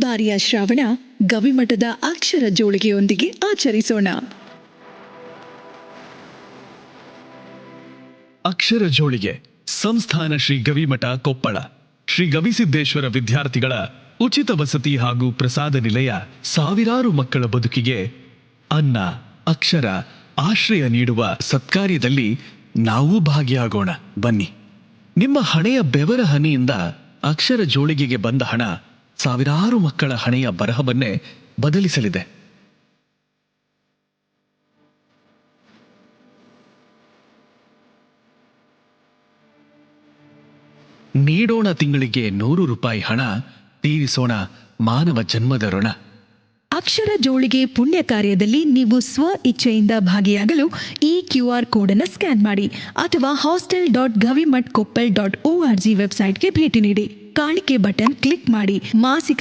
ಬಾರಿಯ ಶ್ರಾವಣ ಗವಿಮಠದ ಅಕ್ಷರ ಜೋಳಿಗೆಯೊಂದಿಗೆ ಆಚರಿಸೋಣ. ಅಕ್ಷರ ಜೋಳಿಗೆ ಸಂಸ್ಥಾನ ಶ್ರೀ ಗವಿಮಠ ಕೊಪ್ಪಳ. ಶ್ರೀ ಗವಿಸಿದ್ದೇಶ್ವರ ವಿದ್ಯಾರ್ಥಿಗಳ ಉಚಿತ ವಸತಿ ಹಾಗೂ ಪ್ರಸಾದ ನಿಲಯ ಸಾವಿರಾರು ಮಕ್ಕಳ ಬದುಕಿಗೆ ಅನ್ನ, ಅಕ್ಷರ, ಆಶ್ರಯ ನೀಡುವ ಸತ್ಕಾರ್ಯದಲ್ಲಿ ನಾವು ಭಾಗಿಯಾಗೋಣ. ಬನ್ನಿ, ನಿಮ್ಮ ಹಣೆಯ ಬೆವರ ಹನಿಯಿಂದ ಅಕ್ಷರ ಜೋಳಿಗೆಗೆ ಬಂದ ಹಣ ಸಾವಿರಾರು ಮಕ್ಕಳ ಹಣೆಯ ಬರಹವನ್ನೇ ಬದಲಿಸಲಿದೆ. ನೀಡೋಣ ತಿಂಗಳಿಗೆ 100 ರೂಪಾಯಿ ಹಣ, ತೀರಿಸೋಣ ಮಾನವ ಜನ್ಮದ ಋಣ. ಅಕ್ಷರ ಜೋಳಿಗೆ ಪುಣ್ಯ ಕಾರ್ಯದಲ್ಲಿ ನೀವು ಸ್ವ ಇಚ್ಛೆಯಿಂದ ಭಾಗಿಯಾಗಲು ಈ QR ಕೋಡ್ ಅನ್ನು ಸ್ಕ್ಯಾನ್ ಮಾಡಿ ಅಥವಾ hostel.gavimathkoppal.org ವೆಬ್ಸೈಟ್ಗೆ ಭೇಟಿ ನೀಡಿ. ಕಾಣಿಕೆ ಬಟನ್ ಕ್ಲಿಕ್ ಮಾಡಿ. ಮಾಸಿಕ